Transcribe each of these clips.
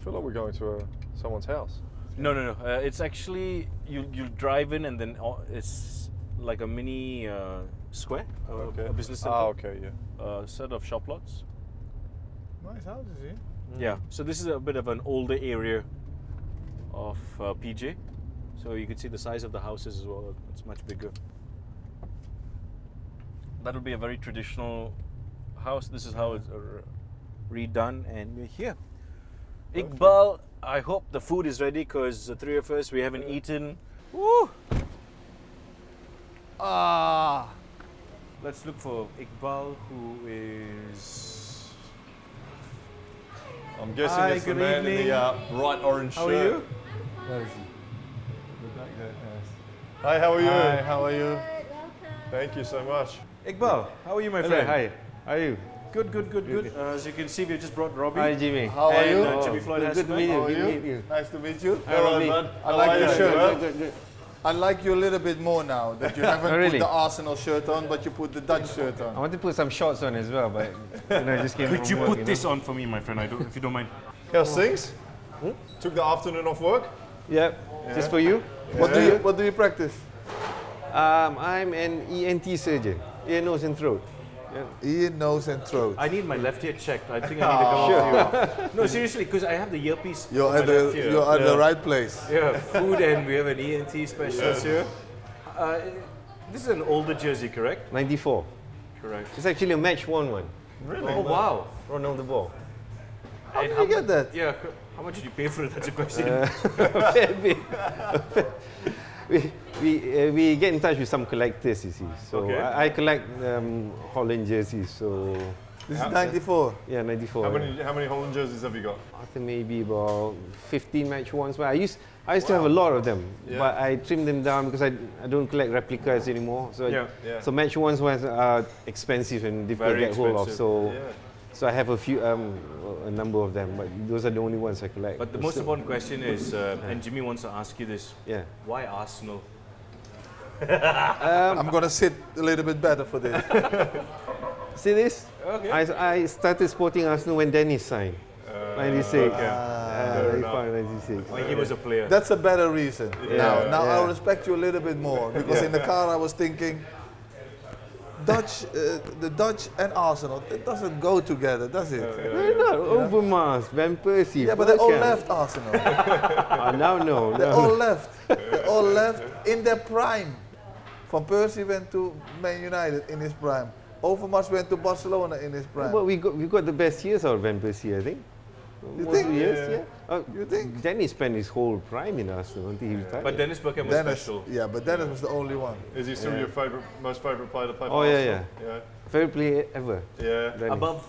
I feel like we're going to someone's house. No, no, no. It's actually you drive in and then it's like a mini square, Okay. a business center. Ah, okay, yeah. Set of shop lots. Nice houses here. Yeah. So this is a bit of an older area of PJ. So you can see the size of the houses as well. It's much bigger. That'll be a very traditional house. This is how it's redone, and we're here. Iqbal, I hope the food is ready because the three of us, we haven't eaten. Woo! Ah! Let's look for Iqbal, who is... I'm guessing Hi, it's the good man in evening. the bright orange How shirt. are you? Where is he? The black guy. Hi, how are you? Hi, how are you? Thank you so much. Iqbal, how are you, my Hello, friend? hi. How are you? Good, good, good, good. As you can see, we just brought Robbie. Hi, Jimmy. How are and, you? Jimmy Floyd has Good to meet How are you. you? Good to meet you. Nice to meet you. Hi, Robbie. bud. I How like are your you? shirt. Well? Good. I like you a little bit more now that you haven't Oh, really? put the Arsenal shirt on, but you put the Dutch shirt I on. want to put some shorts on as well, but I just came Could from you work, put this on for me, my friend? If you don't mind. How's things? Took the afternoon off work? Yep. Just for you. What do you practice? I'm an ENT surgeon, ear, nose, and throat. Ear, nose, and throat. I need my left ear checked. I think I need to come off you. No, seriously, because I have the earpiece. You're on at my left ear. the right place. Yeah, food, and we have an ENT specialist here. This is an older jersey, correct? 94. Correct. It's actually a match won one. Really? Oh wow! Ronaldo the ball. How did you get that? Yeah. How much did you pay for it? That's a question. Fair bit. We get in touch with some collectors, you see. So Okay. I collect Holland jerseys. So This is 94. yeah, 94. How many Holland jerseys have you got? I think maybe about 15 match ones. But I used to have a lot of them, Yeah. but I trimmed them down because I don't collect replicas anymore. So Yeah. Yeah. so match ones was expensive and difficult Very to get hold of. expensive. So Yeah. so I have a number of them, but those are the only ones I collect. But the most important question is, and Jimmy wants to ask you this: Yeah. why Arsenal? I'm gonna sit a little bit better for this. See this? Okay. I started supporting Arsenal when Dennis signed. 96. okay. Fair enough. 96. When he was a player. That's a better reason. Yeah. Now Yeah. I respect you a little bit more because in the car I was thinking, the Dutch and Arsenal, it doesn't go together, does it? No, not Overmars, Van Persie. Yeah, but they all Bergkamp. left Arsenal. Now no. They all left. They all left in their prime. Van Persie went to Man United in his prime. Overmars went to Barcelona in his prime. But we got the best years out of Van Persie, I think. You Most think? of the years, Yeah. yeah. You think? Dennis spent his whole prime in Arsenal until he retired. But Dennis Bergkamp was Dennis, special. yeah, but Dennis was the only one. Is he still your most favorite player to play for Oh, yeah, Arsenal? Yeah. Favorite player ever. Yeah. Dennis. Above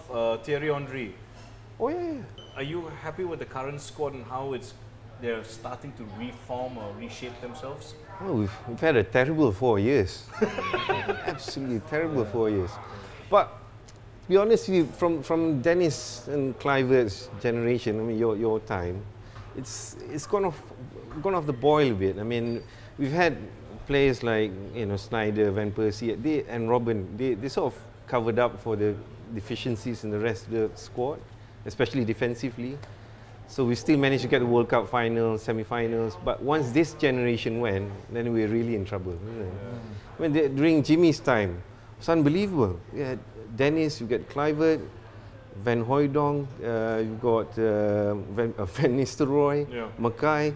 Thierry Henry. Oh yeah. Are you happy with the current squad and how they're starting to reform or reshape themselves? Oh, we've had a terrible 4 years. Absolutely terrible 4 years. But to be honest with you, from Dennis and Kluivert's generation, I mean your time, it's gone off the boil a bit. I mean, we've had players like Snyder, Van Persie, and Robin. They sort of covered up for the deficiencies in the rest of the squad, especially defensively. So we still managed to get the World Cup finals, semi-finals. But once this generation went, then we were really in trouble. When during Jimmy's time, it's unbelievable. We had Dennis, you get Kluivert, Van Hooijdonk, you've got Van Nistelrooy, Yeah. Mackay,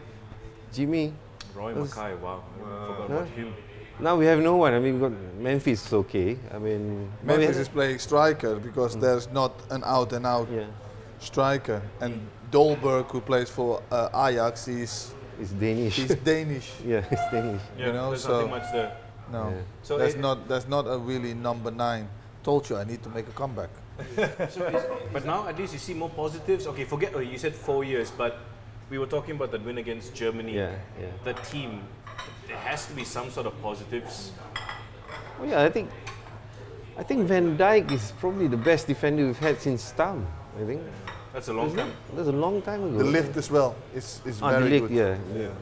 Jimmy. Roy Mackay, wow. I forgot about him. Now we have no one. I mean, we've got Memphis is okay. I mean, but we Memphis have- is playing striker because there's not an out-and-out yeah, striker. And Dolberg, who plays for Ajax, he's it's Danish. Danish. Yeah, it's Danish. Yeah, You know, there's so- nothing much there. No, Yeah. So that's not a really number 9. Told you I need to make a comeback. But now at least you see more positives. Okay, forget. Oh, you said 4 years, but we were talking about that win against Germany. Yeah, yeah. The team. There has to be some sort of positives. Oh yeah, I think Van Dijk is probably the best defender we've had since Stam. I think That's a long time. that's a long time ago. The lift as well is the very lift, good.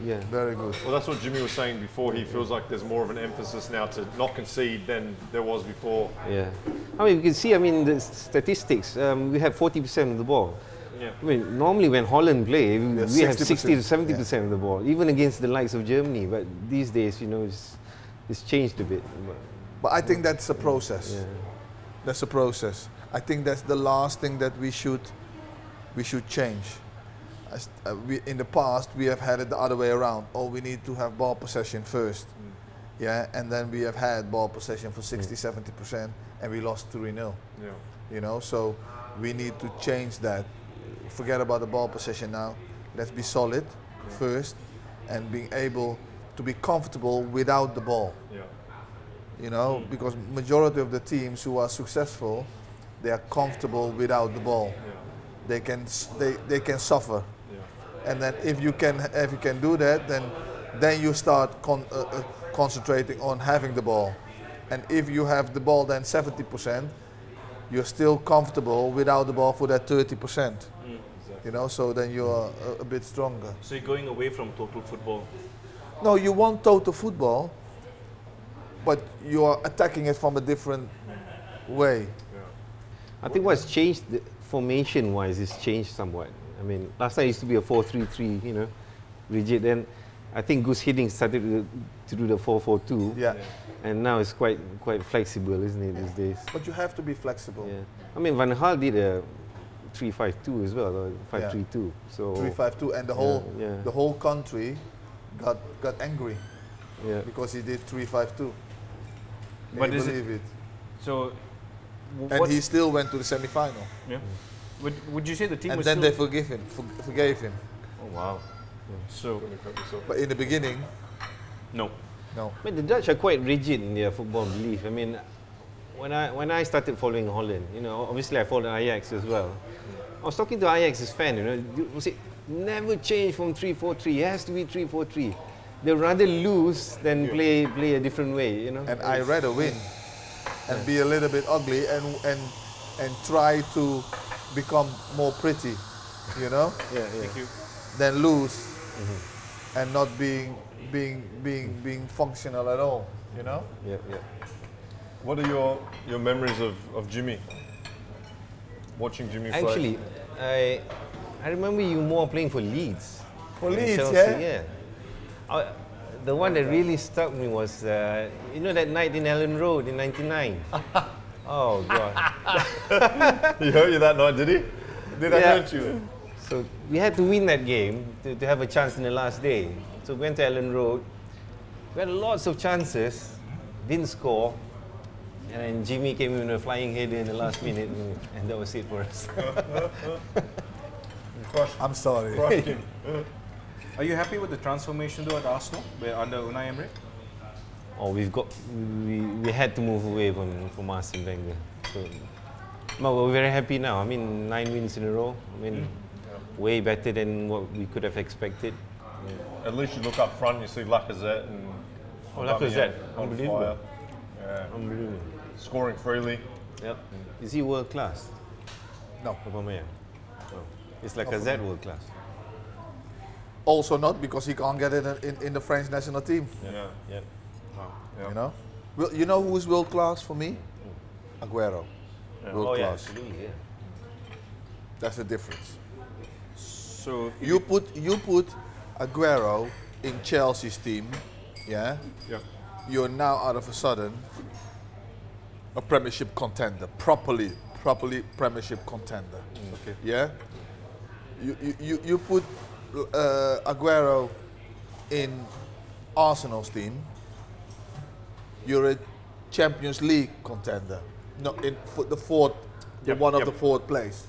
yeah. Very good. Well, that's what Jimmy was saying before. He feels like there's more of an emphasis now to not concede than there was before. Yeah. I mean, you can see, I mean, the statistics, we have 40% of the ball. Yeah. I mean, normally when Holland play, we have 60 to 70% of the ball, even against the likes of Germany. But these days, you know, it's changed a bit. But I think that's a process. Yeah. That's a process. I think that's the last thing that we should change. In the past, we have had it the other way around. Oh, we need to have ball possession first. Yeah, and then we have had ball possession for 60-70%, and we lost 3-0. Yeah. You know, so we need to change that. Forget about the ball possession now. Let's be solid first, and being able to be comfortable without the ball. Yeah. You know, because majority of the teams who are successful, they are comfortable without the ball. Yeah. They can suffer. Yeah. And then if you can do that, then you start concentrating on having the ball. And if you have the ball then 70%, you're still comfortable without the ball for that 30%. You know, so then you're a bit stronger. So you're going away from total football? No, you want total football, but you are attacking it from a different way. I think what's changed formation-wise is changed somewhat. I mean, last time it used to be a 4-3-3, you know, rigid. Then I think Gus Hiddink started to do the 4-4-2. Yeah. And now it's quite flexible, isn't it, these days? But you have to be flexible. Yeah. I mean, Van Gaal did a 3-5-2 as well, or 5-3-2. So 3-5-2, and the whole country got angry because he did 3-5-2. But Can you is believe it? So, and he still went to the semi-final. Yeah. Would you say the team and was then still they forgave him. Oh wow. So, but in the beginning, no. I mean, the Dutch are quite rigid in their football belief. I mean, when I started following Holland, you know, obviously I followed Ajax as well. I was talking to Ajax's fan, you know, who said, never change from 3-4-3. It has to be 3-4-3. They'd rather lose than play a different way, you know. And I rather win and be a little bit ugly and try to become more pretty, you know. Thank you. Than lose and not being functional at all, you know. What are your memories of Jimmy? Watching Jimmy play? Actually, I remember you more playing for Leeds. For Leeds, Chelsea, yeah. The one that really struck me was, you know, that night in Ellen Road in '99. Oh God! He hurt you that night, did he? Did I hurt you? So we had to win that game to have a chance in the last day. So we went to Ellen Road. We had lots of chances, didn't score, and then Jimmy came in with a flying header in the last minute, and that was it for us. I'm sorry. Crushed him. Are you happy with the transformation though at Arsenal under Unai Emery? Oh, we had to move away from Arsene Wenger. So, but we're very happy now. I mean, 9 wins in a row. I mean, way better than what we could have expected. At least you look up front, you see Lacazette and Lacazette, on unbelievable. fire. Yeah. Unbelievable. Scoring freely. Yep. Is he world class? No. AUBAMEYANG. Oh. Is Lacazette world class? Also not because he can't get it in the French national team. Yeah. Yeah. Wow. Yeah. You know. Well, you know who's world class for me? Aguero. World class. Absolutely, yeah. That's the difference. So You put Aguero in Chelsea's team, yeah. You're now out of a sudden a Premiership contender, properly Premiership contender. Okay. Yeah. You put Aguero in Arsenal's team. You're a Champions League contender. No, in for the fourth, the fourth place.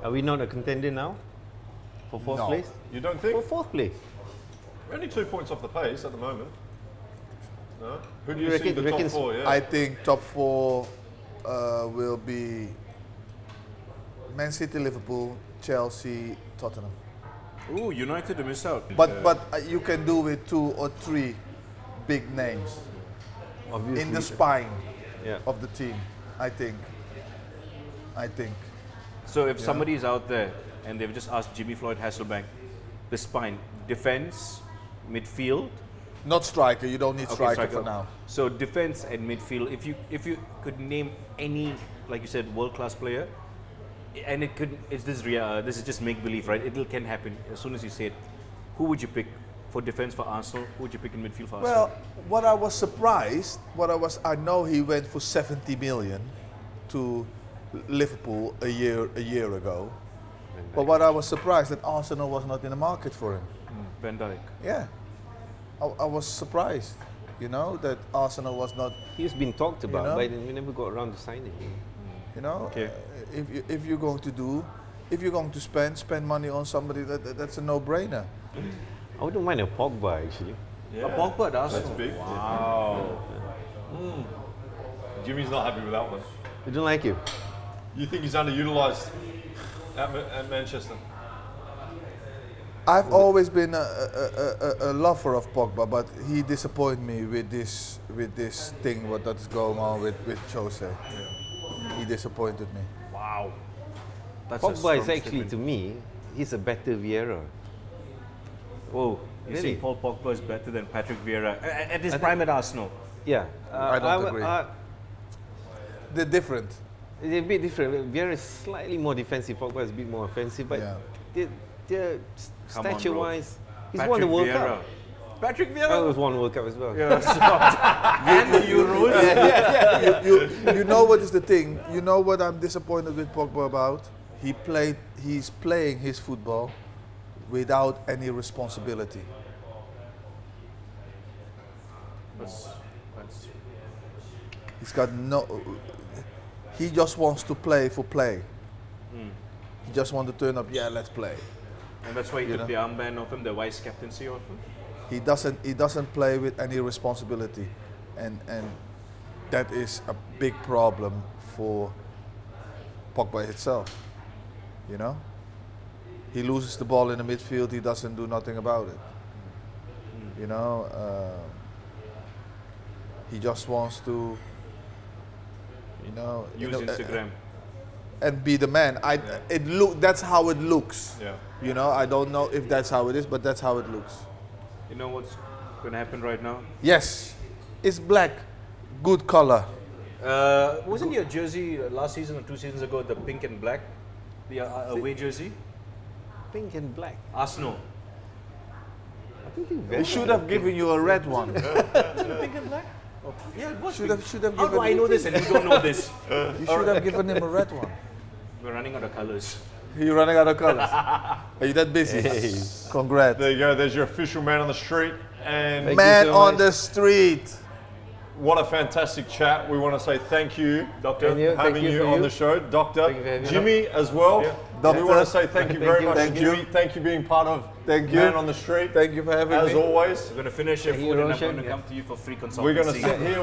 Are we not a contender now? For fourth No. place? You don't think? For fourth place. We're only 2 points off the pace at the moment. No? Who do You you see reckon- the top reckon- four? Yeah. I think top four will be Man City, Liverpool, Chelsea, Tottenham. ooh, United to miss out. But you can do with 2 or 3 big names Obviously. in the spine Yeah. of the team. I think. So if somebody is out there and they've just asked Jimmy Floyd Hasselbank, the spine, defense, midfield. Not striker. You don't need Okay, striker for now. So defense and midfield. If you could name any, like you said, world class player and it could. It's this real. This is just make believe, right? It can happen as soon as you say it. Who would you pick for defense for Arsenal? Who would you pick in midfield for Arsenal? Well, what I was surprised, I know he went for 70 million to Liverpool a year ago. But what I was surprised that Arsenal was not in the market for him. Van Dijk. Yeah, I was surprised, you know, that Arsenal was not. He's been talked about, know? but we never got around to signing him. You know, Okay. if you're going to spend money on somebody, that's a no-brainer. I wouldn't mind a Pogba actually. A Pogba at Arsenal. That's big. Wow. Jimmy's not happy with that one. You don't like him? You think he's underutilized at Manchester? I've always been a lover of Pogba, but he disappointed me with this thing that's going on with Jose. He disappointed me. Wow. That's a Pogba strong is actually, statement. to me, he's a better Vieira. Whoa. You Really? think Paul Pogba is better than Patrick Vieira at his prime at Arsenal? Yeah. I don't agree. They're different. They're a bit different. Vieira is slightly more defensive, Pogba is a bit more offensive, but Yeah. they're Come on, stature-wise, he's Patrick won the World Vieira. Cup. Patrick Oh, Vieira? he was won World Cup as well. Yeah, and the Euros. You know what is the thing? You know what I'm disappointed with Pogba about? He's playing his football without any responsibility. That's- He's got no. He just wants to play for play. He just wants to turn up. Yeah, let's play. And that's why he You took know? the armband off him, the vice captaincy off him. He doesn't play with any responsibility, and that is a big problem for Pogba itself. You know, he loses the ball in the midfield. He doesn't do nothing about it. You know, he just wants to. You know, Use Instagram. and be the man. That's how it looks. Yeah. You know, I don't know if that's how it is, but that's how it looks. You know what's going to happen right now? Yes, it's black, good color. Wasn't your jersey last season or 2 seasons ago the pink and black? The away jersey? Pink and black. Arsenal. I think he We should have given you a red one. Pink and black? Oh, yeah, it was. Should pink. have How do given. I know this and you don't know this? You should have given him a red one. We're running out of colors. You're running out of colors. Are you that busy? Congrats. There you go. There's your official man on the street. And Thank Man you so on much. the street. what a fantastic chat. We want to say thank you, Doctor. Thank you. having you for on the show. Doctor, Thank you for having me. Jimmy as well. Yeah. We Doctor. want to say thank you very Thank you. much, Thank Jimmy. you. Thank you for being part of Thank you. Man on the Street. Thank you for having As me. always, We're going to finish your Thank food you, and I'm Roshan. going to Yeah. come to you for free consultancy. we're going to sit here.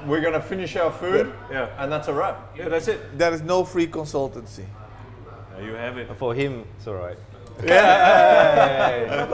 We're going to finish our food, Yeah. and that's a wrap. Yeah, that's it. There is no free consultancy. There you have it. For him, it's all right. Yeah.